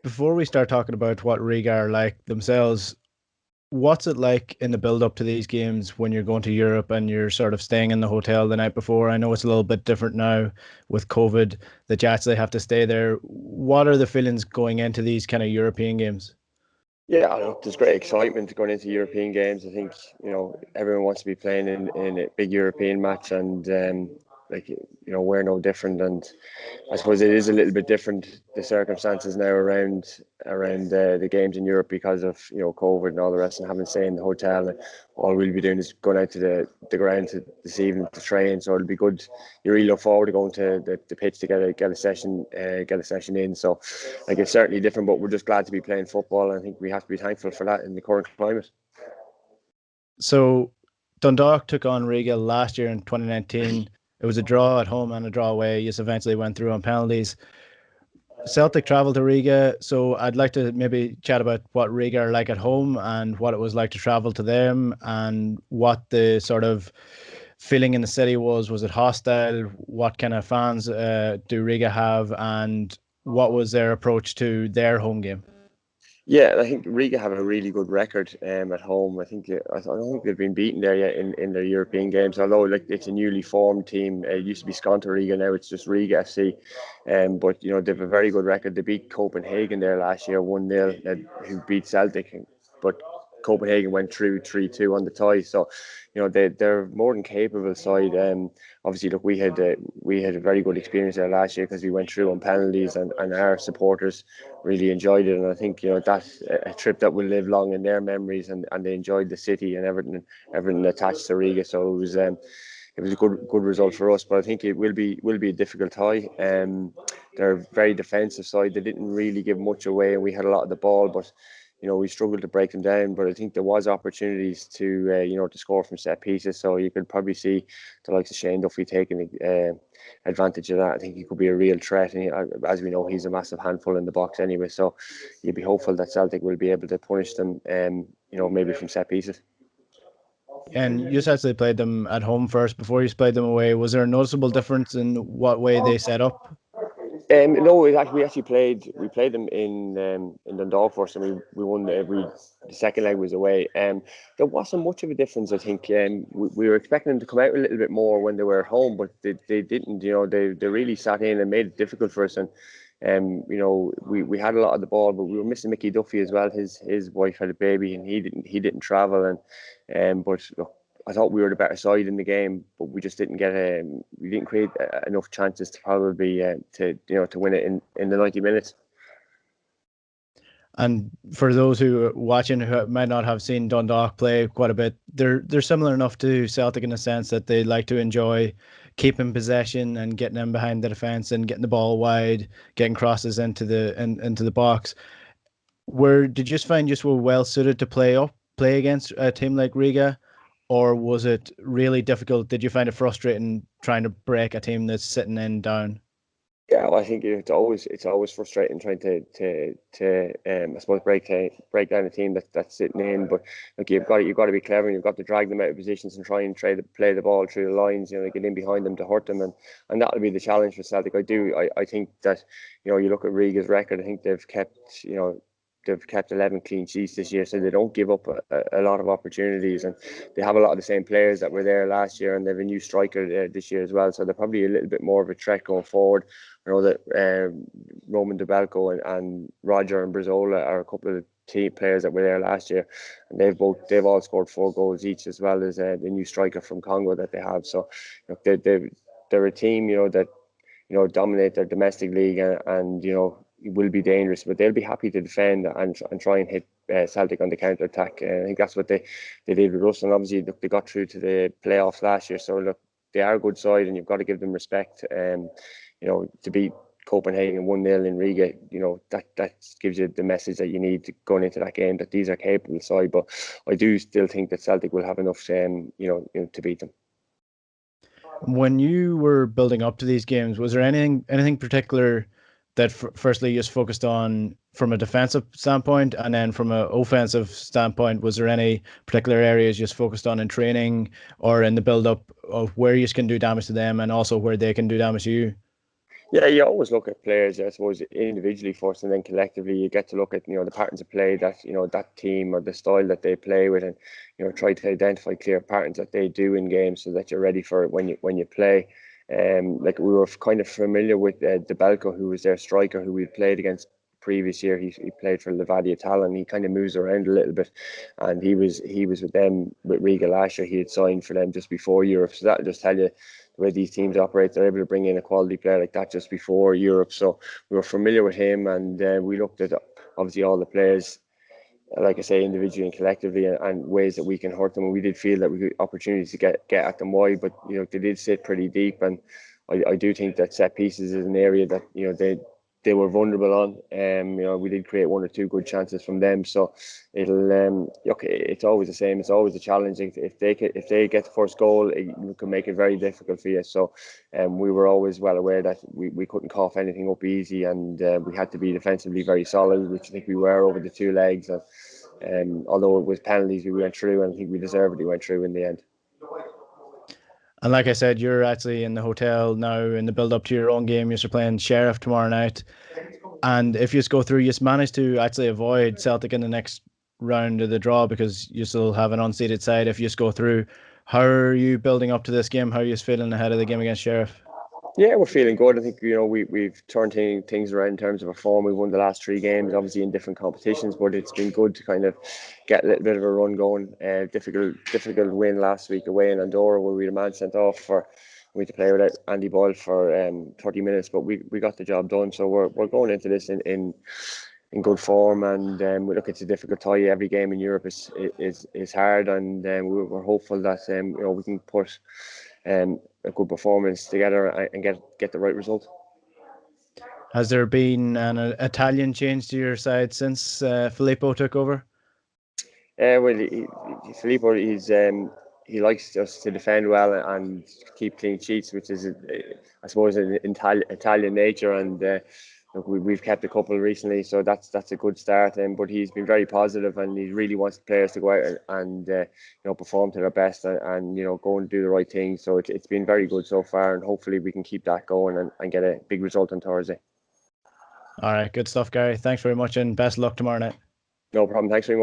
Before we start talking about what Riga are like themselves, what's it like in the build up to these games when you're going to Europe and you're sort of staying in the hotel the night before? I know it's a little bit different now with COVID that you actually have to stay there. What are the feelings going into these kind of European games? Yeah, look, there's great excitement going into European games. I think everyone wants to be playing in a big European match, and we're no different. And I suppose it is a little bit different the circumstances now around the games in Europe because of COVID and all the rest, and having to stay in the hotel. And all we'll be doing is going out to the ground this evening to train. So it'll be good. You really look forward to going to the pitch to get a session in. So like it's certainly different, but we're just glad to be playing football. And I think we have to be thankful for that in the current climate. So Dundalk took on Riga last year in 2019. It was a draw at home and a draw away. You eventually went through on penalties. Celtic travelled to Riga, so I'd like to maybe chat about what Riga are like at home and what it was like to travel to them and what the sort of feeling in the city was. Was it hostile? What kind of fans do Riga have, and what was their approach to their home game? Yeah, I think Riga have a really good record at home. I don't think they've been beaten there yet in their European games. Although like it's a newly formed team, it used to be Skonto Riga, now it's just Riga FC. But they've a very good record. They beat Copenhagen there last year 1-0, who beat Celtic, but Copenhagen went through 3-2 on the tie. So they're more than capable side. Obviously, look, we had a very good experience there last year because we went through on penalties, and our supporters really enjoyed it. And I think that's a trip that will live long in their memories, and they enjoyed the city and everything attached to Riga. So it was a good result for us, but I think it will be a difficult tie. They're a very defensive side. They didn't really give much away, and we had a lot of the ball, but we struggled to break them down. But I think there was opportunities to score from set pieces. So you could probably see the likes of Shane Duffy taking advantage of that. I think he could be a real threat, and as we know, he's a massive handful in the box anyway. So you'd be hopeful that Celtic will be able to punish them, maybe from set pieces. And you said they played them at home first before you played them away. Was there a noticeable difference in what way they set up? No, we actually played them in Dundalk first, and we won every. The second leg was away. There wasn't much of a difference. I think we were expecting them to come out a little bit more when they were at home, but they didn't. They really sat in and made it difficult for us. And we had a lot of the ball, but we were missing Mickey Duffy as well. His wife had a baby, and he didn't travel. And but look, I thought we were the better side in the game, but we just didn't we didn't create enough chances to probably to win it in the 90 minutes. And for those who are watching who might not have seen Dundalk play quite a bit, they're similar enough to Celtic in the sense that they like to enjoy keeping possession and getting in behind the defence and getting the ball wide, getting crosses into the box. Where did you just find just were well suited to play against a team like Riga, or was it really difficult? Did you find it frustrating trying to break a team that's sitting in down? Yeah, well, I think it's always frustrating trying to I suppose break down a team that's sitting in. But look, you've got to be clever, and you've got to drag them out of positions and try and play the ball through the lines. Get in behind them to hurt them, and that'll be the challenge for Celtic. I think that you look at Riga's record. I think they've kept 11 clean sheets this year, so they don't give up a lot of opportunities, and they have a lot of the same players that were there last year, and they have a new striker this year as well, so they're probably a little bit more of a threat going forward. I know that Roman DeBelco and Roger and Brazola are a couple of team players that were there last year, and they've all scored 4 goals each, as well as the new striker from Congo that they have. So they're a team that dominate their domestic league, and will be dangerous, but they'll be happy to defend and try and hit Celtic on the counter attack. I think that's what they did with us, and obviously look, they got through to the playoffs last year. So look, they are a good side, and you've got to give them respect. To beat Copenhagen 1-0 in Riga, that gives you the message that you need to going into that game, that these are capable side. But I do still think that Celtic will have enough, to beat them. When you were building up to these games, was there anything particular that firstly just focused on from a defensive standpoint, and then from an offensive standpoint, was there any particular areas just focused on in training or in the build up of where you can do damage to them and also where they can do damage to you? Yeah, you always look at players, I suppose, individually first, and then collectively. You get to look at the patterns of play that that team or the style that they play with, and try to identify clear patterns that they do in games so that you're ready for it when you play. Like we were kind of familiar with Dubelko, who was their striker, who we played against previous year. He played for Levadia Tallinn. He kind of moves around a little bit, and he was with them with Riga last year. He had signed for them just before Europe, so that'll just tell you the way these teams operate. They're able to bring in a quality player like that just before Europe. So we were familiar with him, and we looked at obviously all the players, like I say, individually and collectively, and ways that we can hurt them. And we did feel that we got opportunities to get at them wide, but they did sit pretty deep, and I do think that set pieces is an area that they were vulnerable on. We did create one or two good chances from them. So it'll okay. It's always the same. It's always a challenge. If they get the first goal, it can make it very difficult for you. So we were always well aware that we couldn't cough anything up easy, and we had to be defensively very solid, which I think we were over the two legs. And although it was penalties, we went through, and I think we deservedly went through in the end. And like I said, you're actually in the hotel now in the build up to your own game. You're playing Sheriff tomorrow night. And if you just go through, you just manage to actually avoid Celtic in the next round of the draw because you still have an unseeded side. If you just go through, how are you building up to this game? How are you feeling ahead of the game against Sheriff? Yeah, we're feeling good. I think we've turned things around in terms of our form. We've won the last three games, obviously in different competitions, but it's been good to kind of get a little bit of a run going. Difficult win last week away in Andorra, where we had a man sent off for we had to play without Andy Boyle for 30 minutes, but we got the job done. So we're going into this in good form, and we look, it's a difficult tie. Every game in Europe is hard, and we're hopeful that we can put a good performance together and get the right result. Has there been an Italian change to your side since Filippo took over? Filippo, he likes us to defend well and keep clean sheets, which is, I suppose, an Italian nature. And look, we've kept a couple recently, so that's a good start. But he's been very positive, and he really wants the players to go out and perform to their best and go and do the right thing. So it's been very good so far, and hopefully we can keep that going and get a big result on Thursday. All right, good stuff, Gary. Thanks very much, and best of luck tomorrow night. No problem. Thanks very much.